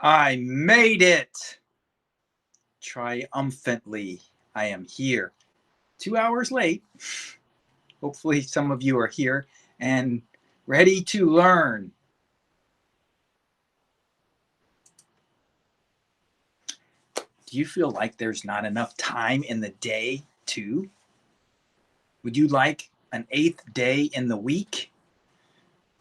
I made it! Triumphantly, I am here. 2 hours late. Hopefully, some of you are here and ready to learn. Do you feel like there's not enough time in the day, too? Would you like an eighth day in the week?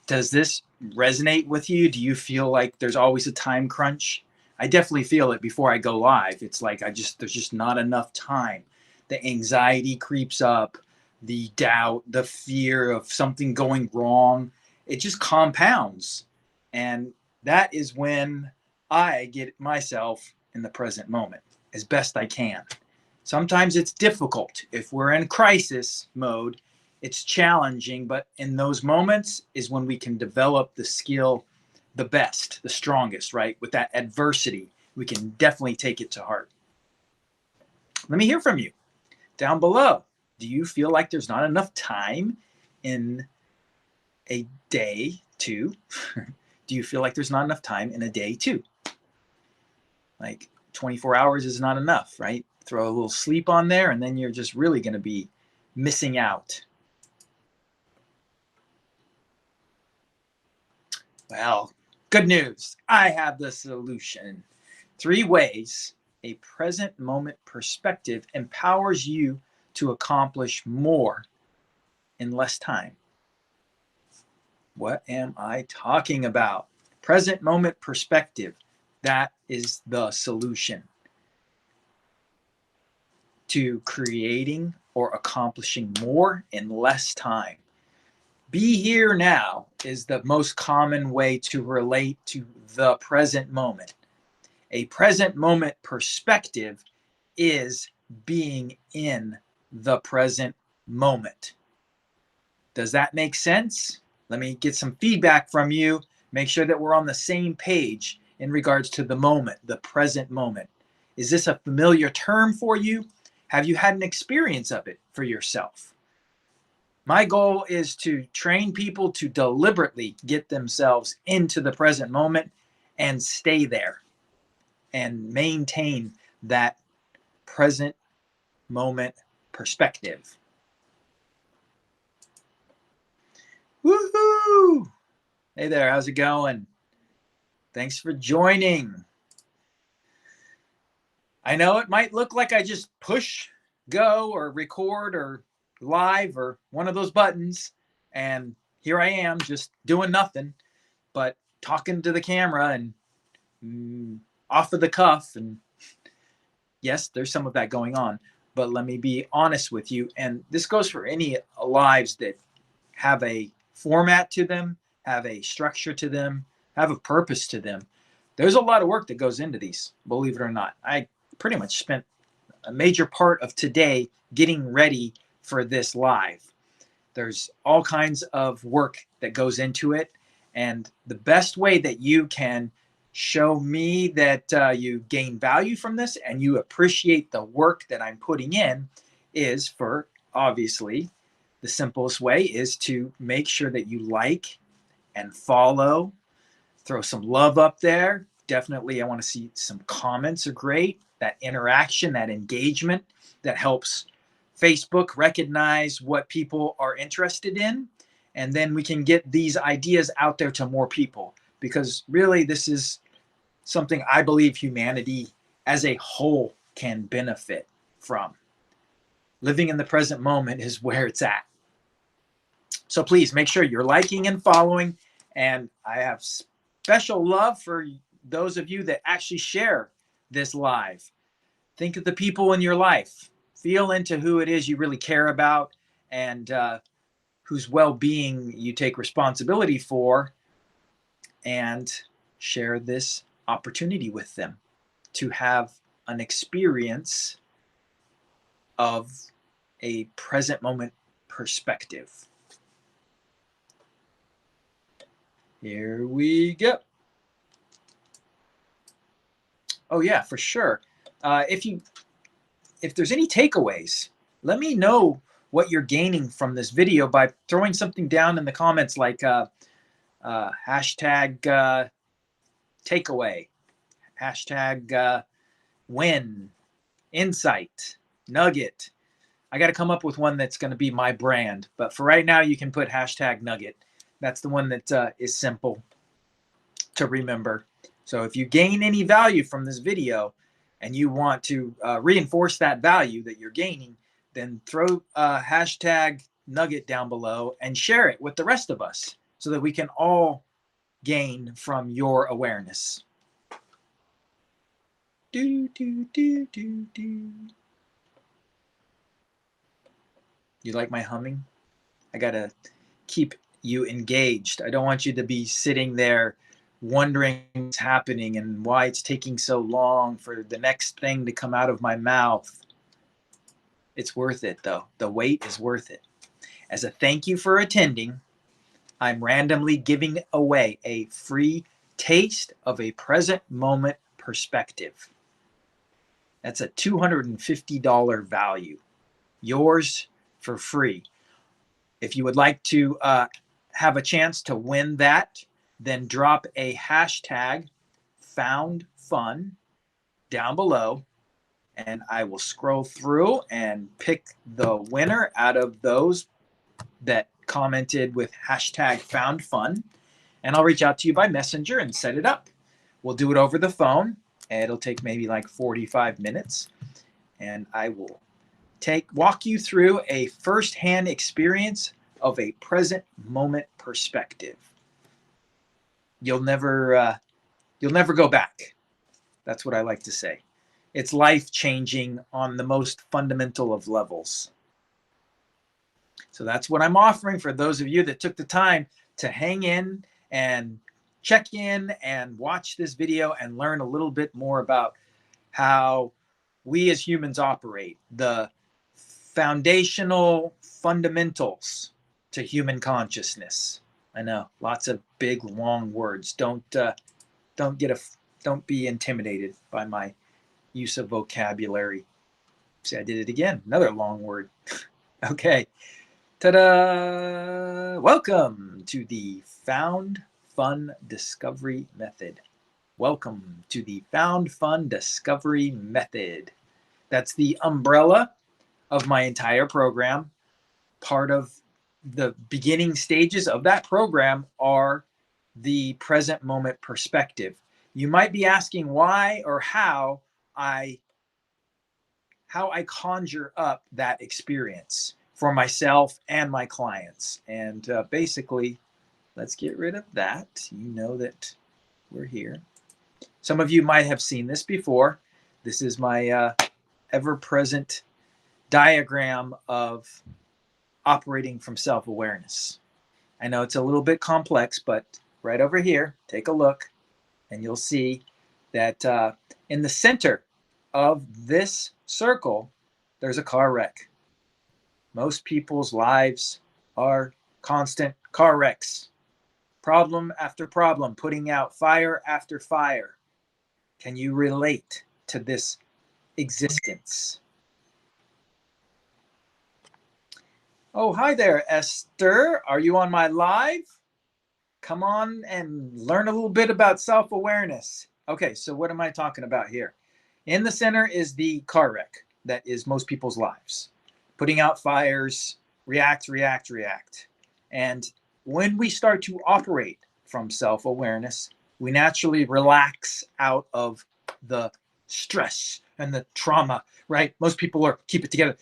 Does this resonate with you? Do you feel like there's always a time crunch? I definitely feel it before I go live. It's like there's just not enough time. The anxiety creeps up, the doubt, the fear of something going wrong. It just compounds. And that is when I get myself in the present moment as best I can. Sometimes it's difficult. If we're in crisis mode, it's challenging, but in those moments is when we can develop the skill the best, the strongest, right? With that adversity, we can definitely take it to heart. Let me hear from you down below. Do you feel like there's not enough time in a day too? Do you feel like there's not enough time in a day too? Like 24 hours is not enough, right? Throw a little sleep on there and then you're just really going to be missing out. Well, good news. I have the solution. 3 ways a present moment perspective empowers you to accomplish more in less time. What am I talking about? Present moment perspective. That is the solution to creating or accomplishing more in less time. Be here now is the most common way to relate to the present moment. A present moment perspective is being in the present moment. Does that make sense? Let me get some feedback from you. Make sure that we're on the same page in regards to the moment, the present moment. Is this a familiar term for you? Have you had an experience of it for yourself? My goal is to train people to deliberately get themselves into the present moment and stay there and maintain that present moment perspective. Woohoo! Hey there, how's it going? Thanks for joining. I know it might look like I just push go or record or live or one of those buttons and here I am just doing nothing but talking to the camera and off of the cuff. And yes, there's some of that going on, but let me be honest with you, and this goes for any lives that have a format to them, have a structure to them, have a purpose to them. There's a lot of work that goes into these, believe it or not. I pretty much spent a major part of today getting ready for this live. There's all kinds of work that goes into it. And the best way that you can show me that you gain value from this and you appreciate the work that I'm putting in is for, obviously, the simplest way is to make sure that you like and follow, throw some love up there. Definitely, I want to see some comments are great. That interaction, that engagement that helps Facebook recognize what people are interested in. And then we can get these ideas out there to more people, because really this is something I believe humanity as a whole can benefit from. Living in the present moment is where it's at. So please make sure you're liking and following. And I have special love for those of you that actually share this live. Think of the people in your life. Feel into who it is you really care about and whose well-being you take responsibility for, and share this opportunity with them to have an experience of a present moment perspective. Here we go. Oh yeah, for sure. If there's any takeaways, let me know what you're gaining from this video by throwing something down in the comments like hashtag takeaway, hashtag win, insight, nugget. I got to come up with one that's going to be my brand. But for right now, you can put hashtag nugget. That's the one that is simple to remember. So if you gain any value from this video and you want to reinforce that value that you're gaining, then throw hashtag nugget down below and share it with the rest of us so that we can all gain from your awareness. Do, do, do, do, do. You like my humming? I gotta keep you engaged. I don't want you to be sitting there wondering what's happening and why it's taking so long for the next thing to come out of my mouth. It's worth it though. The wait is worth it. As a thank you for attending, I'm randomly giving away a free taste of a present moment perspective. That's a $250 value. Yours for free. If you would like to have a chance to win that, then drop a hashtag found fun down below, and I will scroll through and pick the winner out of those that commented with hashtag found fun, and I'll reach out to you by messenger and set it up. We'll do it over the phone. It'll take maybe like 45 minutes, and I will walk you through a firsthand experience of a present moment perspective. You'll never go back. That's what I like to say. It's life-changing on the most fundamental of levels. So that's what I'm offering for those of you that took the time to hang in and check in and watch this video and learn a little bit more about how we as humans operate, the foundational fundamentals to human consciousness. I know, lots of big long words. Don't be intimidated by my use of vocabulary. See, I did it again. Another long word. Okay. Ta-da! Welcome to the Found Fun Discovery Method. Welcome to the Found Fun Discovery Method. That's the umbrella of my entire program. Part of the beginning stages of that program are the present moment perspective. You might be asking why or how I conjure up that experience for myself and my clients. And basically, let's get rid of that. You know that we're here. Some of you might have seen this before. This is my ever-present diagram of operating from self-awareness. I know it's a little bit complex, but right over here, take a look, and you'll see that in the center of this circle, there's a car wreck. Most people's lives are constant car wrecks. Problem after problem, putting out fire after fire. Can you relate to this existence? Oh, hi there, Esther. Are you on my live? Come on and learn a little bit about self-awareness. Okay, so what am I talking about here? In the center is the car wreck that is most people's lives. Putting out fires, react. And when we start to operate from self-awareness, we naturally relax out of the stress and the trauma, right? Most people are keep it together.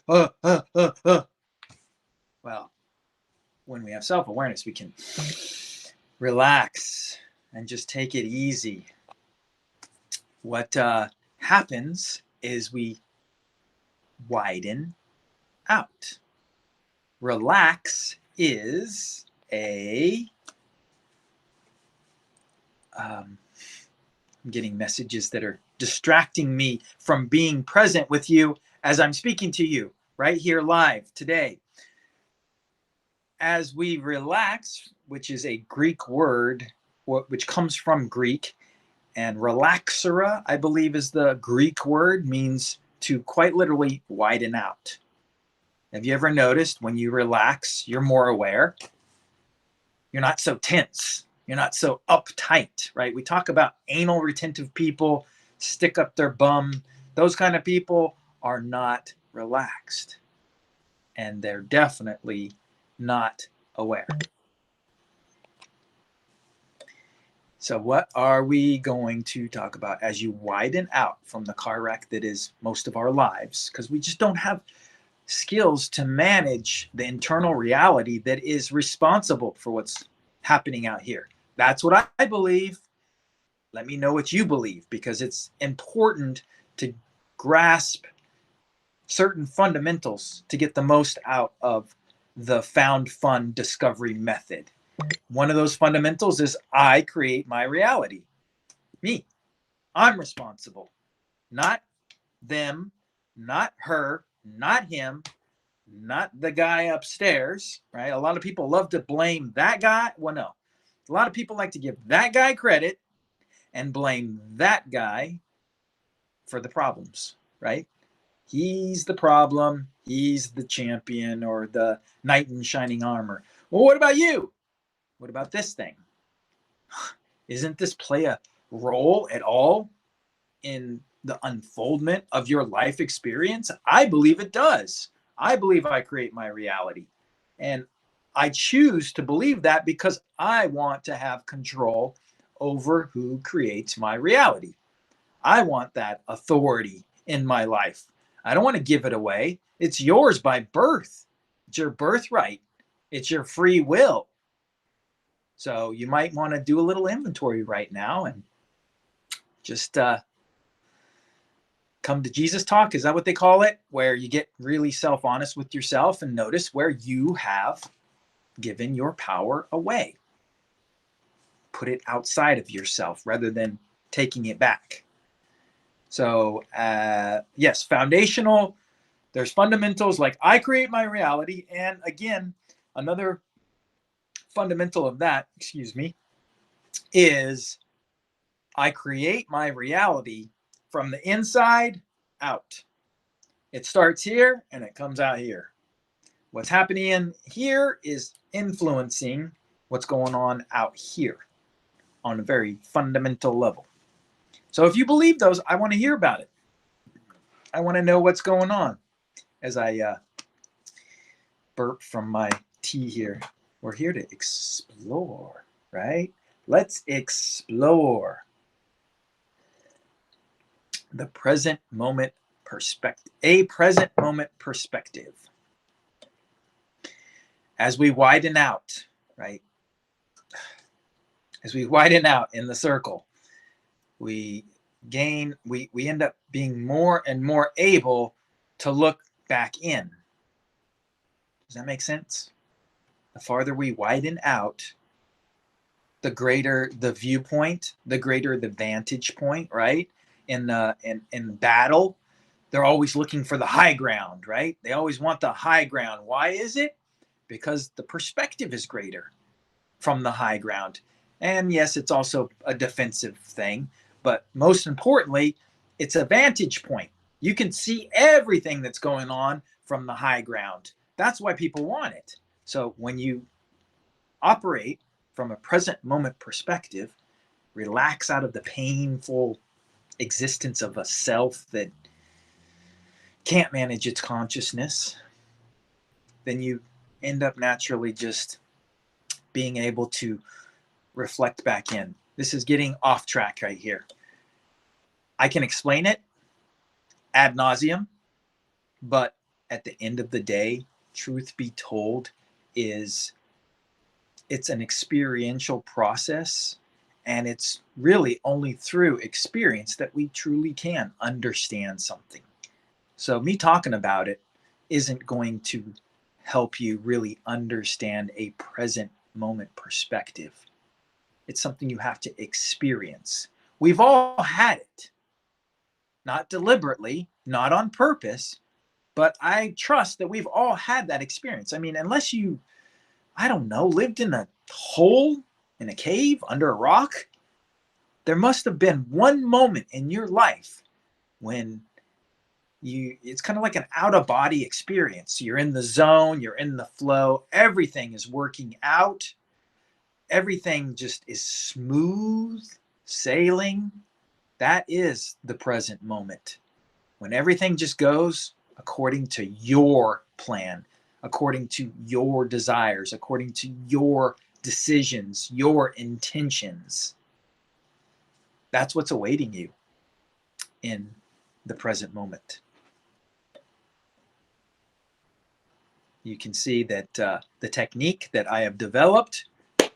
Well, when we have self-awareness, we can relax and just take it easy. What happens is we widen out. Relax is I'm getting messages that are distracting me from being present with you as I'm speaking to you right here live today. As we relax, which is a Greek word, which comes from Greek, and relaxera, I believe, is the Greek word, means to quite literally widen out. Have you ever noticed when you relax, you're more aware? You're not so tense. You're not so uptight, right? We talk about anal retentive people, stick up their bum. Those kind of people are not relaxed. And they're definitely not aware. So what are we going to talk about as you widen out from the car wreck that is most of our lives? Because we just don't have skills to manage the internal reality that is responsible for what's happening out here. That's what I believe. Let me know what you believe, because it's important to grasp certain fundamentals to get the most out of the found fun discovery method. One of those fundamentals is I create my reality. Me. I'm responsible. Not them, not her, not him, not the guy upstairs, right? A lot of people love to blame that guy. Well, no. A lot of people like to give that guy credit and blame that guy for the problems, right? He's the problem. He's the champion or the knight in shining armor. Well, what about you? What about this thing? Isn't this play a role at all in the unfoldment of your life experience? I believe it does. I believe I create my reality. And I choose to believe that because I want to have control over who creates my reality. I want that authority in my life. I don't want to give it away. It's yours by birth. It's your birthright. It's your free will. So you might want to do a little inventory right now and just come to Jesus talk. Is that what they call it? Where you get really self-honest with yourself and notice where you have given your power away. Put it outside of yourself rather than taking it back. So yes, foundational. There's fundamentals like I create my reality. And again, another fundamental of that, is I create my reality from the inside out. It starts here and it comes out here. What's happening in here is influencing what's going on out here on a very fundamental level. So if you believe those, I want to hear about it. I want to know what's going on as I burp from my tea here. We're here to explore, right? Let's explore the present moment perspective, a present moment perspective. As we widen out, right? As we widen out in the circle, we end up being more and more able to look back in. Does that make sense? The farther we widen out, the greater the viewpoint, the greater the vantage point, right? In battle, they're always looking for the high ground, right? They always want the high ground. Why is it? Because the perspective is greater from the high ground. And yes, it's also a defensive thing, but most importantly, it's a vantage point. You can see everything that's going on from the high ground. That's why people want it. So when you operate from a present moment perspective, relax out of the painful existence of a self that can't manage its consciousness, then you end up naturally just being able to reflect back in. This is getting off track right here. I can explain it ad nauseum, but at the end of the day, truth be told, it's an experiential process, and it's really only through experience that we truly can understand something. So me talking about it isn't going to help you really understand a present moment perspective. It's something you have to experience. We've all had it. Not deliberately, not on purpose, but I trust that we've all had that experience. I mean, unless you, I don't know, lived in a hole, in a cave, under a rock, there must have been one moment in your life when it's kind of like an out-of-body experience. You're in the zone, you're in the flow, everything is working out, everything just is smooth sailing, that is the present moment. When everything just goes according to your plan, according to your desires, according to your decisions, your intentions, that's what's awaiting you in the present moment. You can see that the technique that I have developed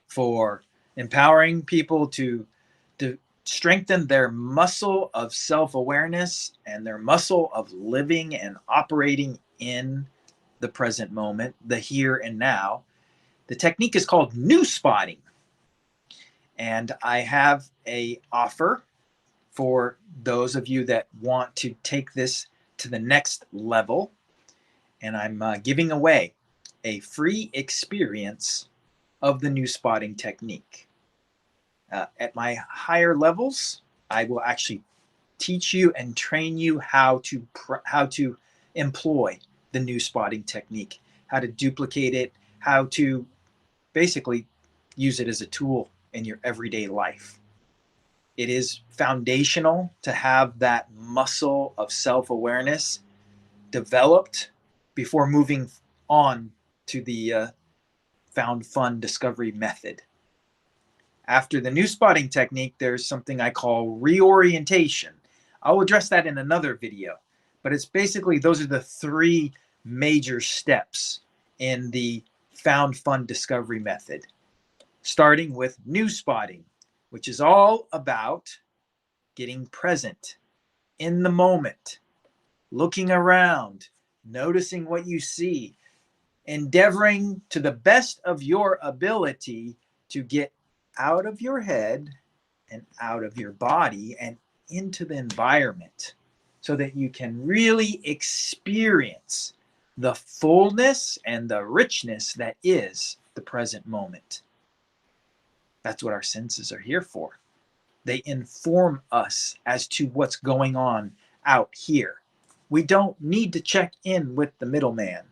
for empowering people to strengthen their muscle of self-awareness and their muscle of living and operating in the present moment, the here and now. The technique is called new spotting. And I have a offer for those of you that want to take this to the next level. And I'm giving away a free experience of the new spotting technique. At my higher levels, I will actually teach you and train you how to employ the new spotting technique, how to duplicate it, how to basically use it as a tool in your everyday life. It is foundational to have that muscle of self-awareness developed before moving on to the found fun discovery method. After the new spotting technique, there's something I call reorientation. I'll address that in another video, but it's basically those are the three major steps in the found fun discovery method, starting with new spotting, which is all about getting present in the moment, looking around, noticing what you see, endeavoring to the best of your ability to get out of your head and out of your body and into the environment so that you can really experience the fullness and the richness that is the present moment. That's what our senses are here for. They inform us as to what's going on out here. We don't need to check in with the middleman.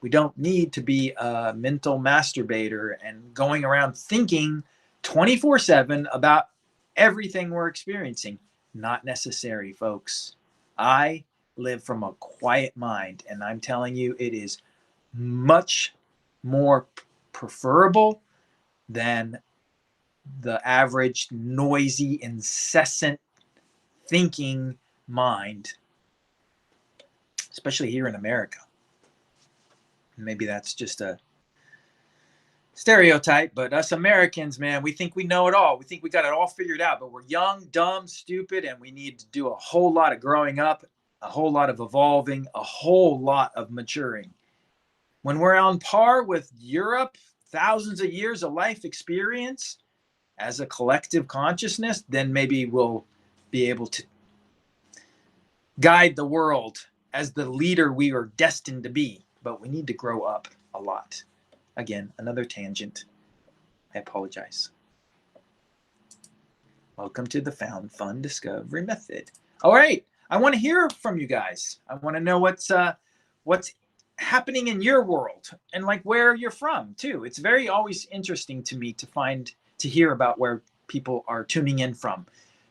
We don't need to be a mental masturbator and going around thinking 24/7 about everything we're experiencing. Not necessary, folks. I live from a quiet mind, and I'm telling you, it is much more preferable than the average noisy, incessant thinking mind, especially here in America. Maybe that's just a stereotype, but us Americans, man, we think we know it all. We think we got it all figured out, but we're young, dumb, stupid, and we need to do a whole lot of growing up, a whole lot of evolving, a whole lot of maturing. When we're on par with Europe, thousands of years of life experience as a collective consciousness, then maybe we'll be able to guide the world as the leader we are destined to be. But we need to grow up a lot. Again, another tangent. I apologize. Welcome to the Found Fun Discovery Method. All right, I want to hear from you guys. I want to know what's happening in your world and like where you're from too. It's very always interesting to me to hear about where people are tuning in from,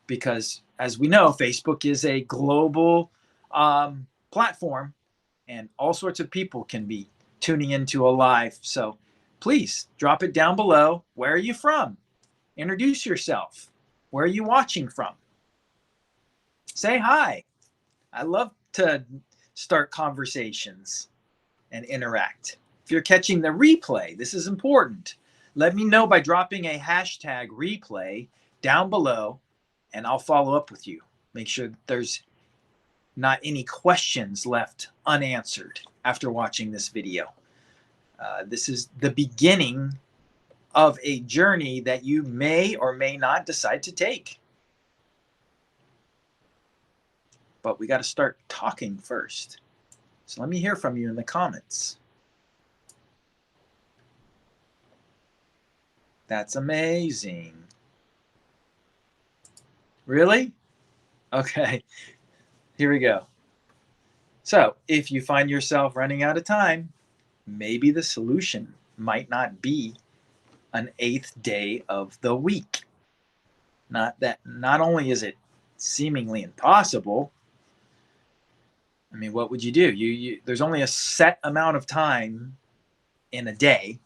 because as we know, Facebook is a global platform, and all sorts of people can be tuning into a live. So please drop it down below. Where are you from? Introduce yourself. Where are you watching from? Say hi. I love to start conversations and interact. If you're catching the replay, this is important. Let me know by dropping a hashtag replay down below, and I'll follow up with you. Make sure that there's not any questions left unanswered after watching this video. This is the beginning of a journey that you may or may not decide to take. But we got to start talking first. So let me hear from you in the comments. That's amazing. Really? Okay. Here we go. So if you find yourself running out of time, maybe the solution might not be an 8th day of the week. Not only is it seemingly impossible, I mean, what would you do? There's only a set amount of time in a day,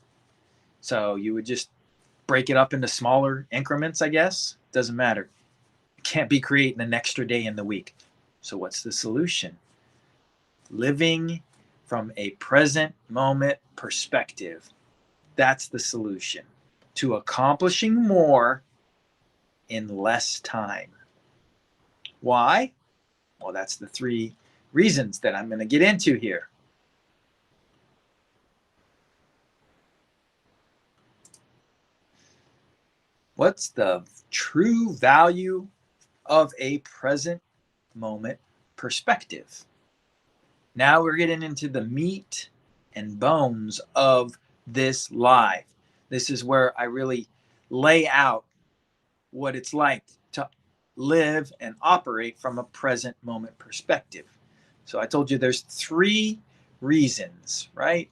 so you would just break it up into smaller increments, I guess. Doesn't matter. You can't be creating an extra day in the week. So what's the solution? Living from a present moment perspective. That's the solution to accomplishing more in less time. Why? Well, that's the 3 reasons that I'm going to get into here. What's the true value of a present moment perspective? Now we're getting into the meat and bones of this live. This is where I really lay out what it's like to live and operate from a present moment perspective. So I told you there's 3 reasons, right?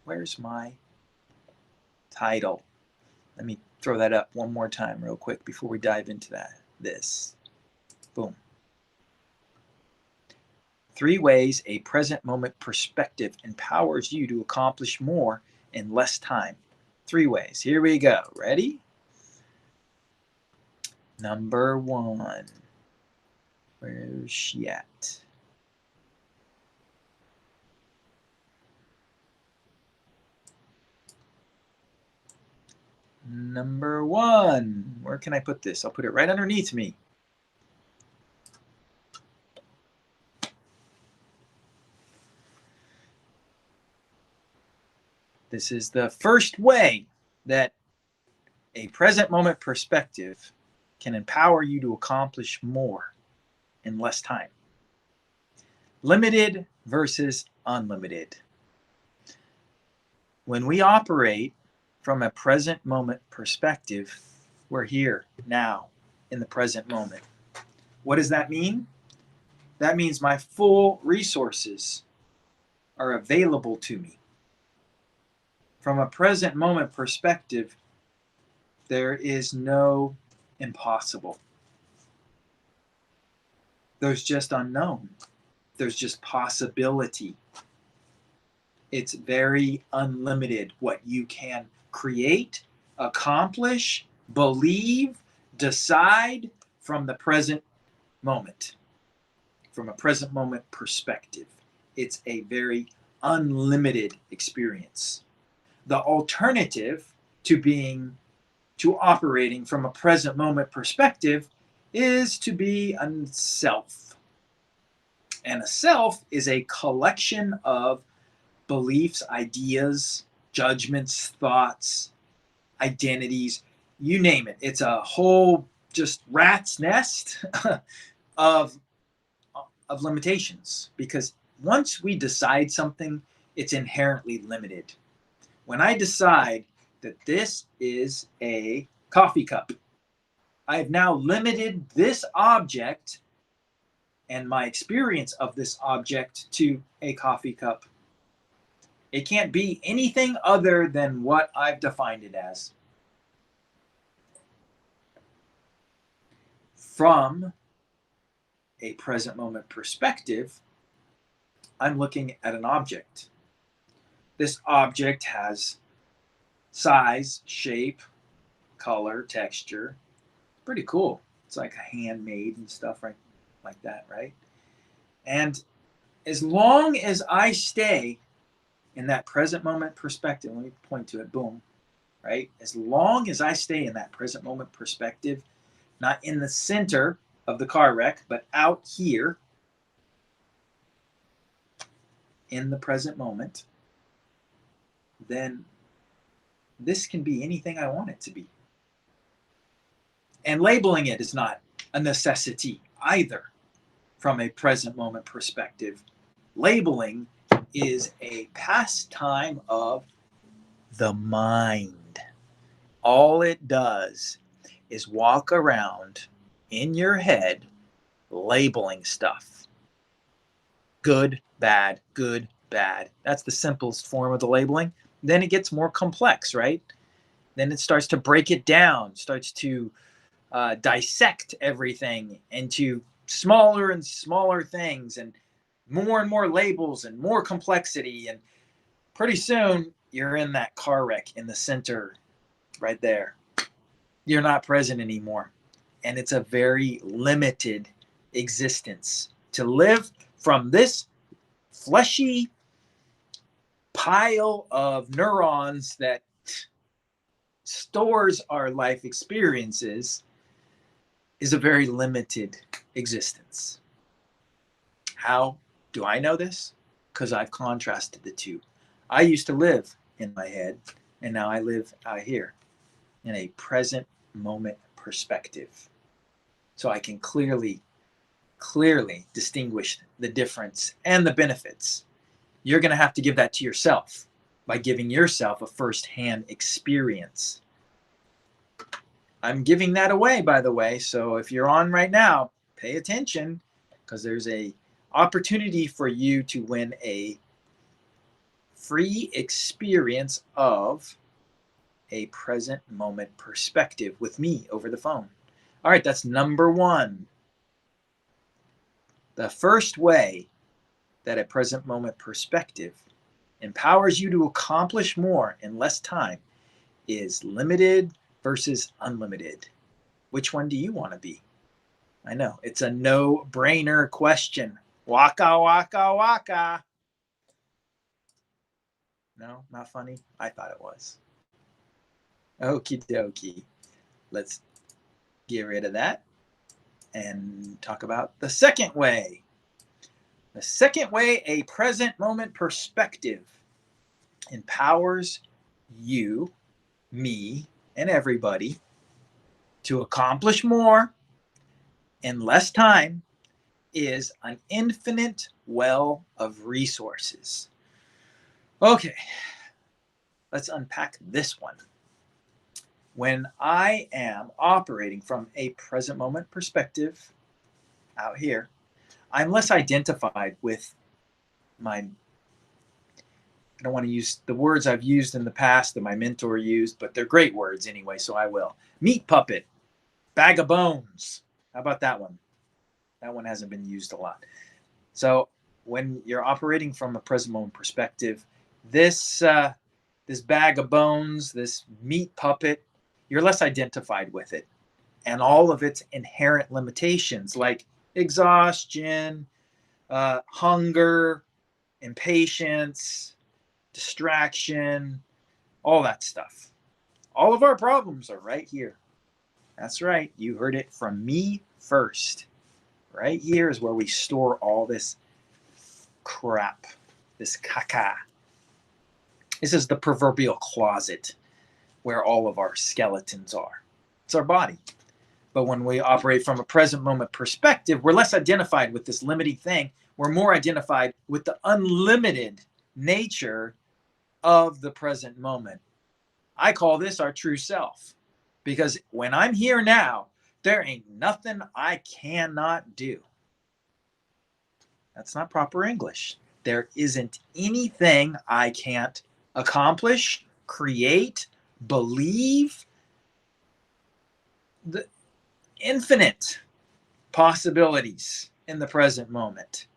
Where's my title? Let me throw that up one more time real quick before we dive into this. Boom. 3 ways a present moment perspective empowers you to accomplish more in less time. 3 ways. Here we go. Ready? Number 1. Where's she at? Number 1. Where can I put this? I'll put it right underneath me. This is the first way that a present moment perspective can empower you to accomplish more in less time. Limited versus unlimited. When we operate from a present moment perspective, we're here now in the present moment. What does that mean? That means my full resources are available to me. From a present moment perspective, there is no impossible. There's just unknown. There's just possibility. It's very unlimited what you can create, accomplish, believe, decide from the present moment. From a present moment perspective, it's a very unlimited experience. The alternative to operating from a present moment perspective is to be a self. And a self is a collection of beliefs, ideas, judgments, thoughts, identities, you name it. It's a whole just rat's nest of limitations, because once we decide something, it's inherently limited. When I decide that this is a coffee cup, I have now limited this object and my experience of this object to a coffee cup. It can't be anything other than what I've defined it as. From a present moment perspective, I'm looking at an object. This object has size, shape, color, texture. Pretty cool. It's like handmade and stuff right like that, right? And as long as I stay in that present moment perspective, let me point to it, boom, right? As long as I stay in that present moment perspective, not in the center of the car wreck, but out here in the present moment, then this can be anything I want it to be. And labeling it is not a necessity either from a present moment perspective. Labeling is a pastime of the mind. All it does is walk around in your head labeling stuff. Good, bad, good, bad. That's the simplest form of the labeling. Then it gets more complex, right? Then it starts to break it down, starts to dissect everything into smaller and smaller things and more labels and more complexity. And pretty soon you're in that car wreck in the center right there. You're not present anymore. And it's a very limited existence to live from this fleshy pile of neurons that stores our life experiences is a very limited existence. How do I know this? Because I've contrasted the two. I used to live in my head, and now I live out here in a present moment perspective. So I can clearly distinguish the difference and the benefits. You're going to have to give that to yourself by giving yourself a first-hand experience. I'm giving that away, by the way. So if you're on right now, pay attention, because there's a opportunity for you to win a free experience of a present moment perspective with me over the phone. All right, that's number one. The first way that a present moment perspective empowers you to accomplish more in less time is limited versus unlimited. Which one do you want to be? I know, it's a no-brainer question. Waka, waka, waka. No, not funny? I thought it was. Okie dokie. Let's get rid of that and talk about the second way. The second way a present moment perspective empowers you, me, and everybody to accomplish more in less time is an infinite well of resources. Okay, let's unpack this one. When I am operating from a present moment perspective out here, I'm less identified with my, I don't want to use the words I've used in the past that my mentor used, but they're great words anyway, so I will. Meat puppet, bag of bones. How about that one? That one hasn't been used a lot. So when you're operating from a present moment perspective, this bag of bones, this meat puppet, you're less identified with it and all of its inherent limitations like exhaustion, hunger, impatience, distraction, all that stuff. All of our problems are right here. That's right. You heard it from me first. Right here is where we store all this crap, this caca. This is the proverbial closet where all of our skeletons are. It's our body. But when we operate from a present moment perspective, we're less identified with this limiting thing. We're more identified with the unlimited nature of the present moment. I call this our true self, because when I'm here now, there ain't nothing I cannot do. That's not proper English. There isn't anything I can't accomplish, create, believe. The infinite possibilities in the present moment.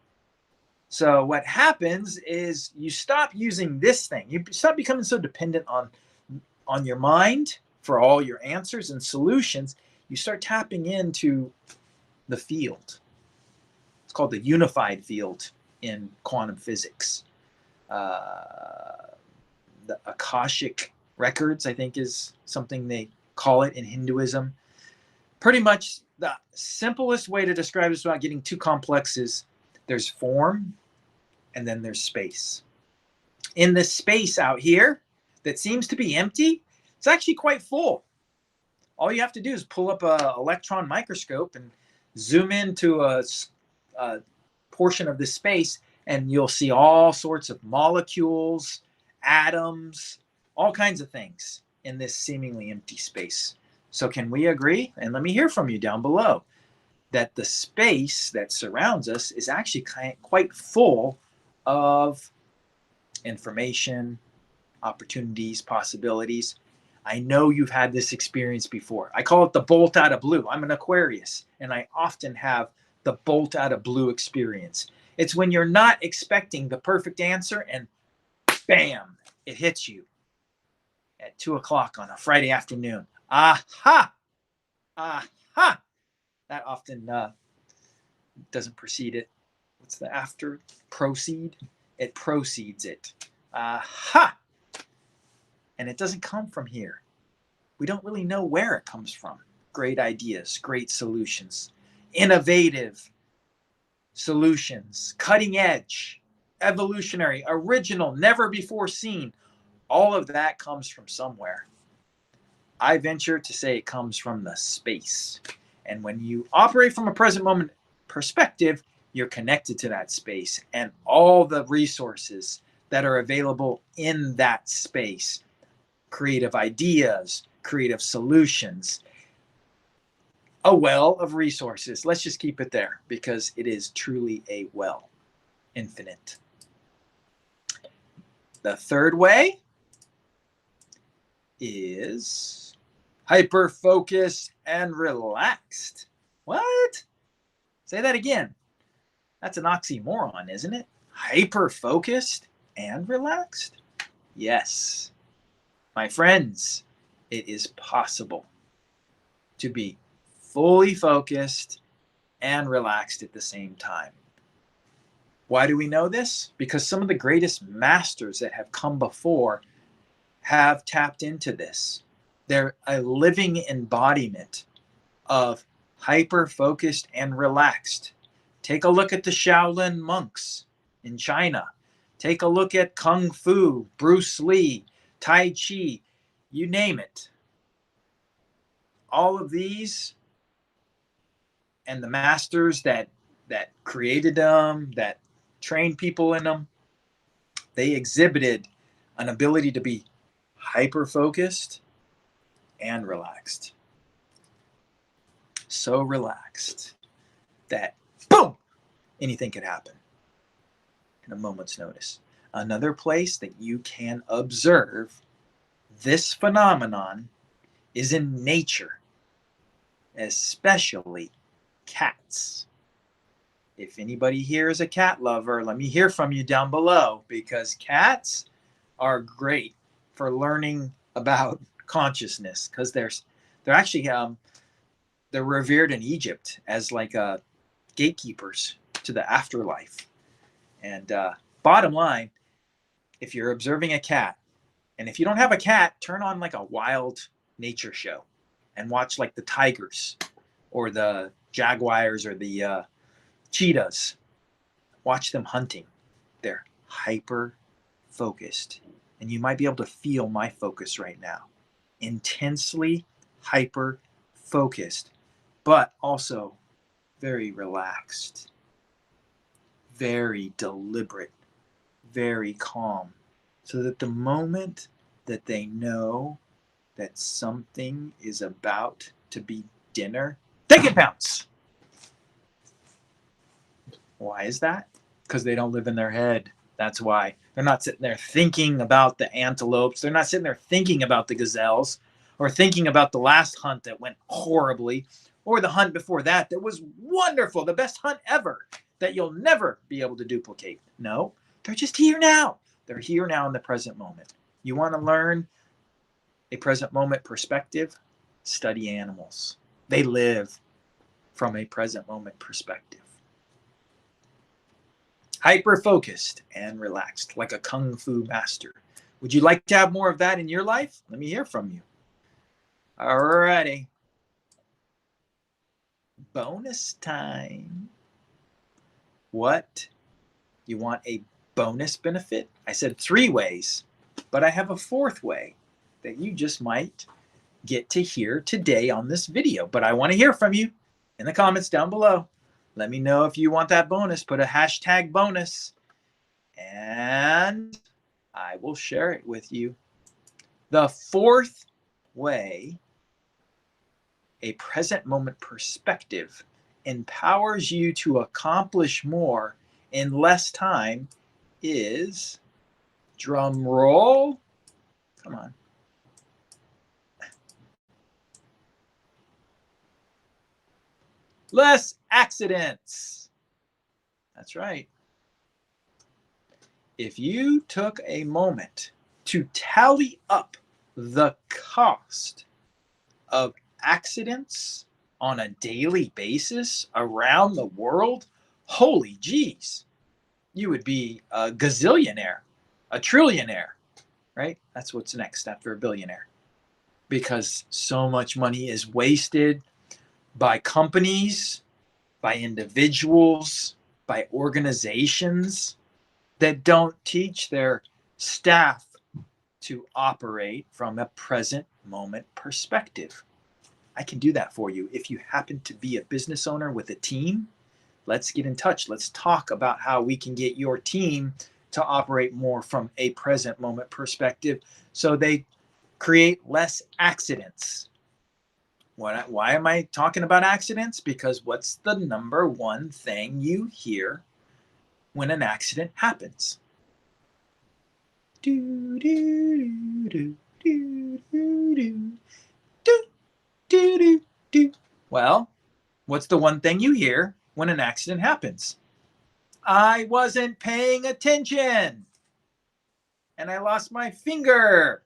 So what happens is you stop using this thing. You stop becoming so dependent on your mind for all your answers and solutions. You start tapping into the field. It's called the unified field in quantum physics. The Akashic records, I think, is something they call it in Hinduism. Pretty much the simplest way to describe this without getting too complex is there's form and then there's space. In this space out here that seems to be empty, it's actually quite full. All you have to do is pull up an electron microscope and zoom into a portion of this space, and you'll see all sorts of molecules, atoms, all kinds of things in this seemingly empty space. So can we agree, and let me hear from you down below, that the space that surrounds us is actually quite full of information, opportunities, possibilities. I know you've had this experience before. I call it the bolt out of blue. I'm an Aquarius, and I often have the bolt out of blue experience. It's when you're not expecting the perfect answer and bam, it hits you at 2 o'clock on a Friday afternoon. Aha! Aha! That often doesn't precede it. What's the after? Proceed? It proceeds it. Aha! And it doesn't come from here. We don't really know where it comes from. Great ideas, great solutions, innovative solutions, cutting edge, evolutionary, original, never before seen. All of that comes from somewhere. I venture to say it comes from the space. And when you operate from a present moment perspective, you're connected to that space and all the resources that are available in that space. Creative ideas, creative solutions, a well of resources. Let's just keep it there because it is truly a well, infinite. The third way is hyper-focused and relaxed. What? Say that again. That's an oxymoron, isn't it? Hyper-focused and relaxed? Yes. My friends, it is possible to be fully focused and relaxed at the same time. Why do we know this? Because some of the greatest masters that have come before have tapped into this. They're a living embodiment of hyper-focused and relaxed. Take a look at the Shaolin monks in China. Take a look at Kung Fu, Bruce Lee, Tai Chi, you name it. All of these and the masters that created them, that trained people in them, they exhibited an ability to be hyper-focused and relaxed. So relaxed that, boom, anything could happen in a moment's notice. Another place that you can observe this phenomenon is in nature, especially cats. If anybody here is a cat lover, let me hear from you down below, because cats are great for learning about consciousness, because they're actually they're revered in Egypt as like gatekeepers to the afterlife. And bottom line, if you're observing a cat, and if you don't have a cat, turn on like a wild nature show and watch like the tigers or the jaguars or the cheetahs. Watch them hunting. They're hyper focused. And you might be able to feel my focus right now. Intensely hyper focused, but also very relaxed, very deliberate, very calm. So that the moment that they know that something is about to be dinner, they can pounce. Why is that? Because they don't live in their head. That's why. They're not sitting there thinking about the antelopes. They're not sitting there thinking about the gazelles or thinking about the last hunt that went horribly or the hunt before that was wonderful, the best hunt ever that you'll never be able to duplicate. No, they're just here now. They're here now in the present moment. You want to learn a present moment perspective? Study animals. They live from a present moment perspective. Hyper-focused and relaxed, like a Kung Fu master. Would you like to have more of that in your life? Let me hear from you. Alrighty. Bonus time. What? You want a bonus benefit? I said 3 ways, but I have a 4th way that you just might get to hear today on this video. But I want to hear from you in the comments down below. Let me know if you want that bonus. Put a hashtag bonus and I will share it with you. The 4th way a present moment perspective empowers you to accomplish more in less time is, drum roll, come on, less accidents. That's right. If you took a moment to tally up the cost of accidents on a daily basis around the world, holy geez, you would be a gazillionaire, a trillionaire, right? That's what's next after a billionaire. Because so much money is wasted by companies, by individuals, by organizations that don't teach their staff to operate from a present moment perspective. I can do that for you. If you happen to be a business owner with a team, let's get in touch. Let's talk about how we can get your team to operate more from a present moment perspective so they create less accidents. Why am I talking about accidents? Because what's the number one thing you hear when an accident happens? Do, do, do, do, do, do, do, do, do, do. Well, what's the one thing you hear when an accident happens? I wasn't paying attention and I lost my finger.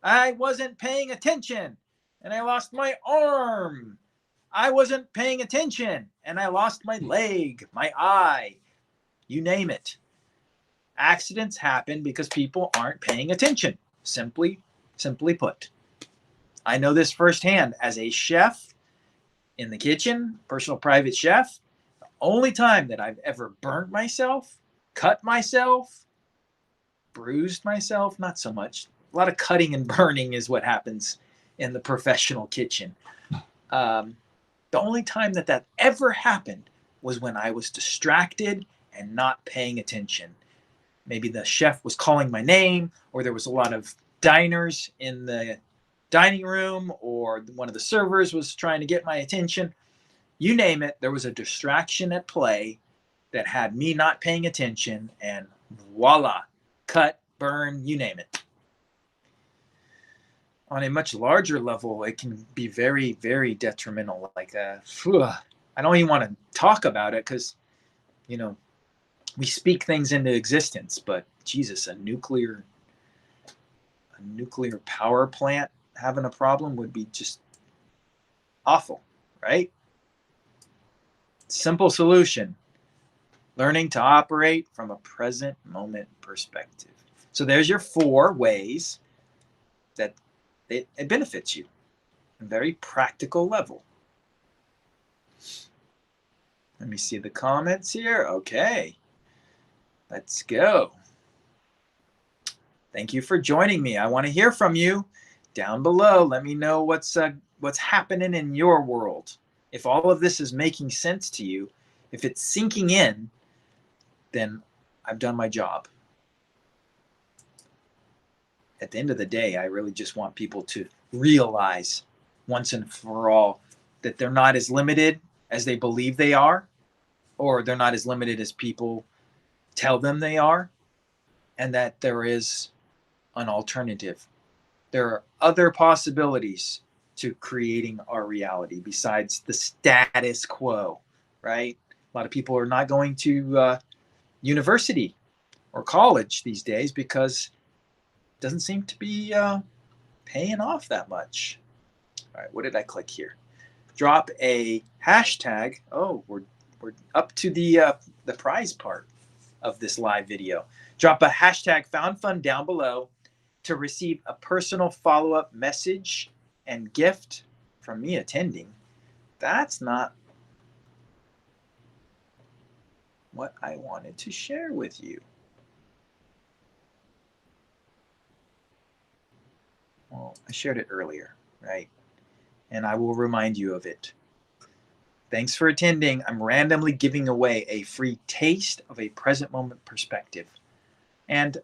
I wasn't paying attention and I lost my arm. I wasn't paying attention and I lost my leg, my eye, you name it. Accidents happen because people aren't paying attention, simply put. I know this firsthand as a chef in the kitchen, personal private chef. The only time that I've ever burnt myself, cut myself, bruised myself, not so much. A lot of cutting and burning is what happens in the professional kitchen. The only time that ever happened was when I was distracted and not paying attention. Maybe the chef was calling my name, or there was a lot of diners in the dining room, or one of the servers was trying to get my attention. You name it, there was a distraction at play that had me not paying attention, and voila, cut, burn, you name it. On a much larger level, it can be very, very detrimental. Like, I don't even want to talk about it because, we speak things into existence. But Jesus, a nuclear power plant having a problem would be just awful, right? Simple solution: learning to operate from a present moment perspective. So there's your 4 ways that it benefits you on a very practical level. Let me see the comments here. Okay, let's go. Thank you for joining me. I want to hear from you down below. Let me know what's happening in your world. If all of this is making sense to you, if it's sinking in, then I've done my job. At the end of the day, I really just want people to realize once and for all that they're not as limited as they believe they are, or they're not as limited as people tell them they are, and that there is an alternative. There are other possibilities to creating our reality besides the status quo, right? A lot of people are not going to university or college these days because it doesn't seem to be paying off that much. All right, what did I click here? Drop a hashtag. Oh, we're up to the prize part of this live video. Drop a hashtag #FoundFun down below to receive a personal follow-up message and gift from me attending. That's not what I wanted to share with you. Well, I shared it earlier, right? And I will remind you of it. Thanks for attending. I'm randomly giving away a free taste of a present moment perspective. And,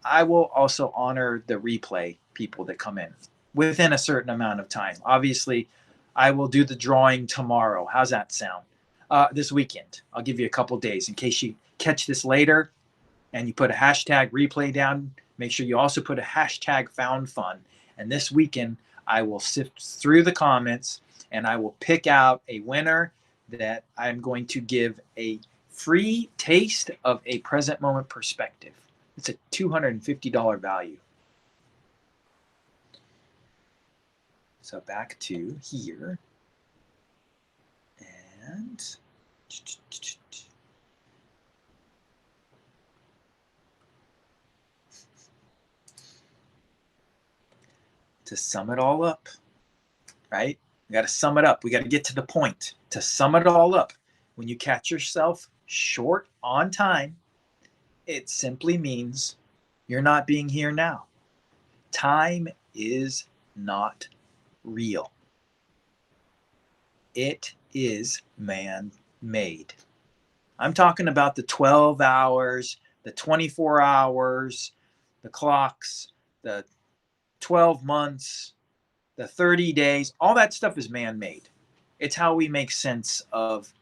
I will also honor the replay people that come in within a certain amount of time. Obviously, I will do the drawing tomorrow. How's that sound? This weekend. I'll give you a couple days in case you catch this later and you put a hashtag replay down. Make sure you also put a hashtag #FoundFun. And this weekend, I will sift through the comments and I will pick out a winner that I'm going to give a free taste of a present moment perspective. It's a $250 value. So back to here. And to sum it all up, right? We got to sum it up. We got to get to the point. To sum it all up, when you catch yourself short on time, it simply means you're not being here now. Time is not real. It is man-made. I'm talking about the 12 hours, the 24 hours, the clocks, the 12 months, the 30 days. All that stuff is man-made. It's how we make sense of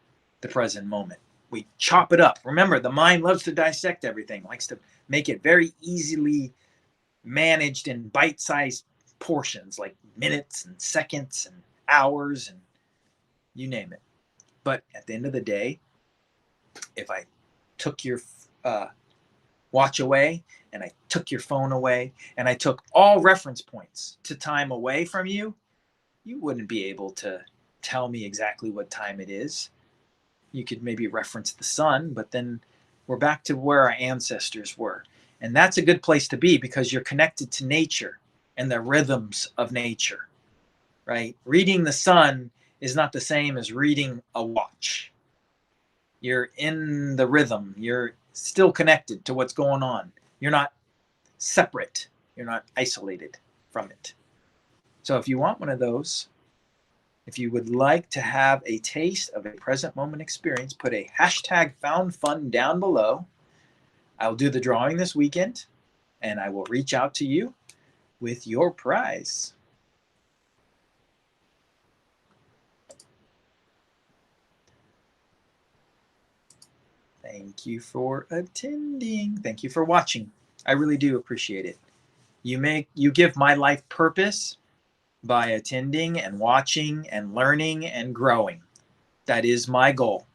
the present moment. We chop it up. Remember, the mind loves to dissect everything, likes to make it very easily managed in bite-sized portions, like minutes and seconds and hours and you name it. But at the end of the day, if I took your watch away and I took your phone away and I took all reference points to time away from you, you wouldn't be able to tell me exactly what time it is. You could maybe reference the sun, but then we're back to where our ancestors were. And that's a good place to be because you're connected to nature and the rhythms of nature, right? Reading the sun is not the same as reading a watch. You're in the rhythm. You're still connected to what's going on. You're not separate. You're not isolated from it. So if you want one of those, if you would like to have a taste of a present moment experience, put a hashtag found fun down below. I'll do the drawing this weekend and I will reach out to you with your prize. Thank you for attending. Thank you for watching. I really do appreciate it. You give my life purpose by attending and watching and learning and growing. That is my goal.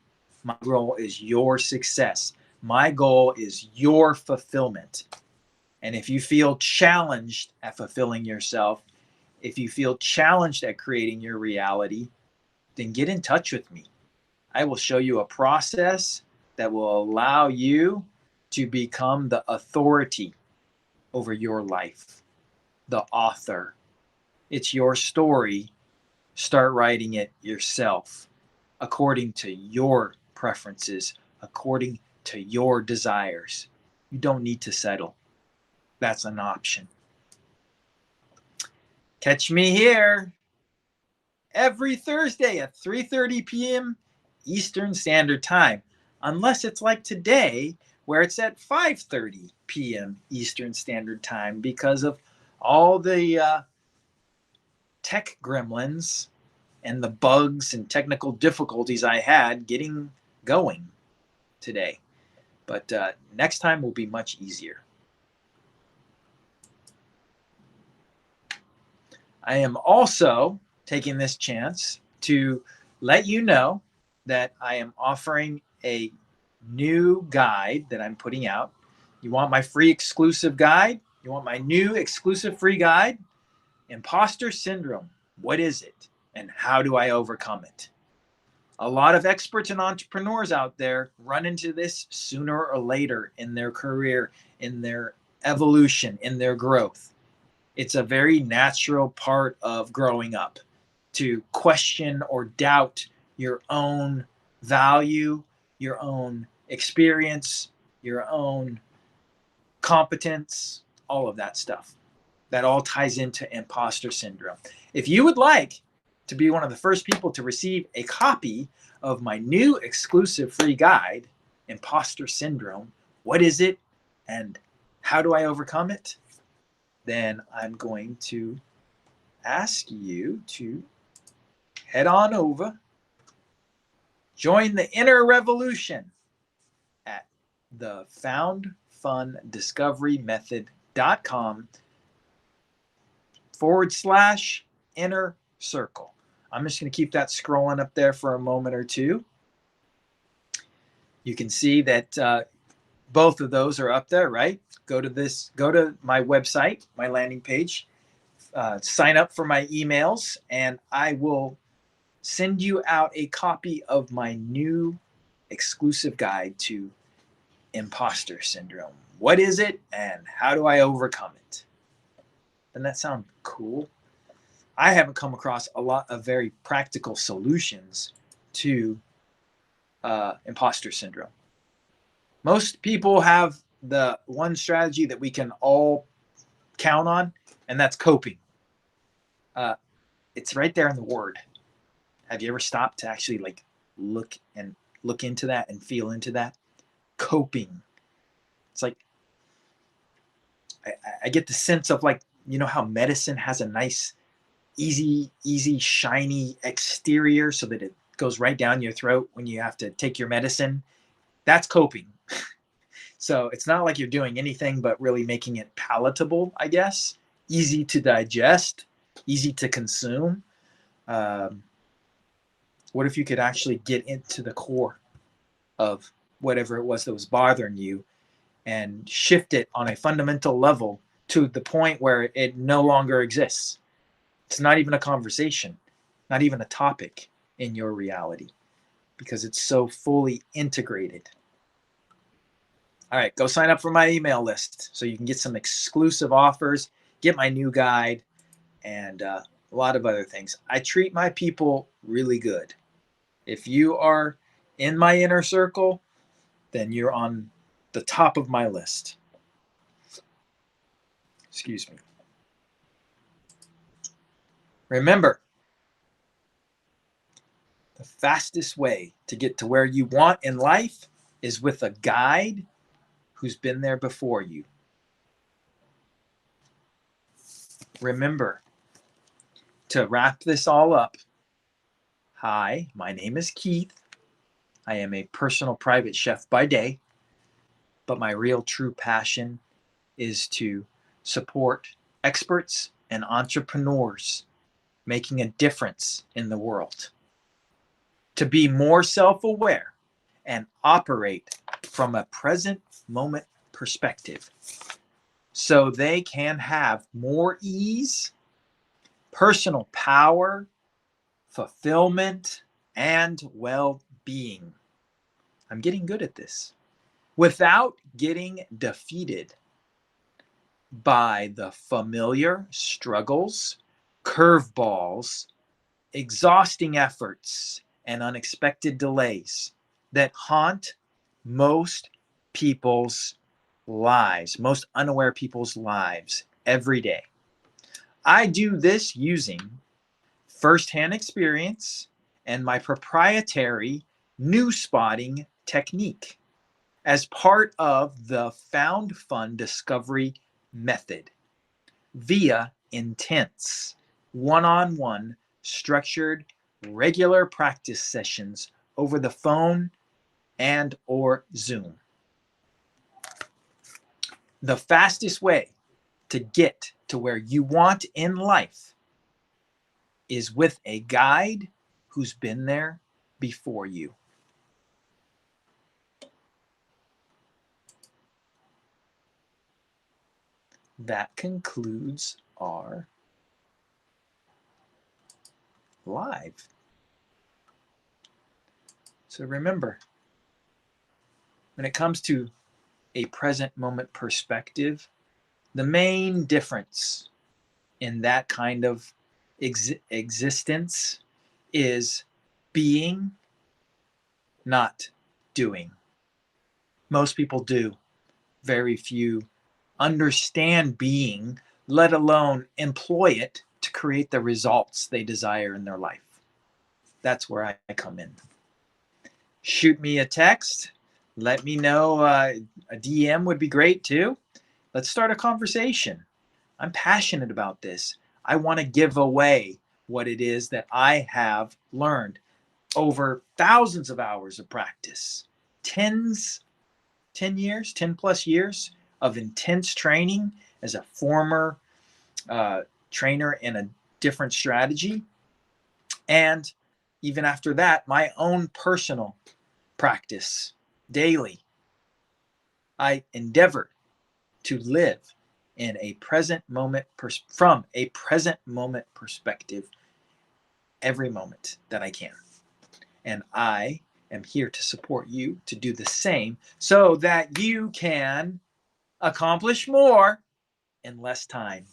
My goal is your success. My goal is your fulfillment. And if you feel challenged at fulfilling yourself, if you feel challenged at creating your reality, then get in touch with me. I will show you a process that will allow you to become the authority over your life, the author. It's your story. Start writing it yourself, according to your preferences, according to your desires. You don't need to settle. That's an option. Catch me here every Thursday at 3:30 p.m. Eastern Standard Time. Unless it's like today, where it's at 5:30 p.m. Eastern Standard Time because of all the tech gremlins and the bugs and technical difficulties I had getting going today. But next time will be much easier. I am also taking this chance to let you know that I am offering a new guide that I'm putting out. You want my free exclusive guide? You want my new exclusive free guide? Imposter syndrome. What is it? And how do I overcome it? A lot of experts and entrepreneurs out there run into this sooner or later in their career, in their evolution, in their growth. It's a very natural part of growing up to question or doubt your own value, your own experience, your own competence, all of that stuff. That all ties into imposter syndrome. If you would like to be one of the first people to receive a copy of my new exclusive free guide, Imposter Syndrome, what is it and how do I overcome it? Then I'm going to ask you to head on over, join the inner revolution at the foundfundiscoverymethod.com/inner circle. I'm just going to keep that scrolling up there for a moment or two. You can see that both of those are up there, right? Go to my website, my landing page, sign up for my emails, and I will send you out a copy of my new exclusive guide to imposter syndrome. What is it and how do I overcome it? Doesn't that sound cool? I haven't come across a lot of very practical solutions to imposter syndrome. Most people have the one strategy that we can all count on, and that's coping. It's right there in the word. Have you ever stopped to actually look into that and feel into that? Coping. It's like I get the sense of how medicine has a nice, easy, shiny exterior so that it goes right down your throat when you have to take your medicine. That's coping. So it's not like you're doing anything but really making it palatable, I guess. Easy to digest, easy to consume. What if you could actually get into the core of whatever it was that was bothering you and shift it on a fundamental level to the point where it no longer exists? It's not even a conversation, not even a topic in your reality, because it's so fully integrated. All right, go sign up for my email list so you can get some exclusive offers, get my new guide, and a lot of other things. I treat my people really good. If you are in my inner circle, then you're on the top of my list. Excuse me. Remember, the fastest way to get to where you want in life is with a guide who's been there before you. Remember, to wrap this all up, hi, my name is Keith. I am a personal private chef by day, but my real true passion is to support experts and entrepreneurs making a difference in the world, to be more self-aware and operate from a present moment perspective so they can have more ease, personal power, fulfillment, and well-being. I'm getting good at this. Without getting defeated by the familiar struggles, curveballs, exhausting efforts, and unexpected delays that haunt most people's lives, most unaware people's lives every day. I do this using firsthand experience and my proprietary new spotting technique as part of the Found Fun Discovery method via intense, one-on-one, structured, regular practice sessions over the phone and or Zoom. The fastest way to get to where you want in life is with a guide who's been there before you. That concludes our live. So remember, when it comes to a present moment perspective, the main difference in that kind of existence is being, not doing. Most people do. Very few understand being, let alone employ it to create the results they desire in their life. That's where I come in. Shoot me a text. Let me know. A DM would be great too. Let's start a conversation. I'm passionate about this. I want to give away what it is that I have learned over thousands of hours of practice, 10 plus years of intense training as a former trainer in a different strategy. And even after that, my own personal practice daily. I endeavor to live in a present moment from a present moment perspective every moment that I can. And I am here to support you to do the same so that you can accomplish more in less time.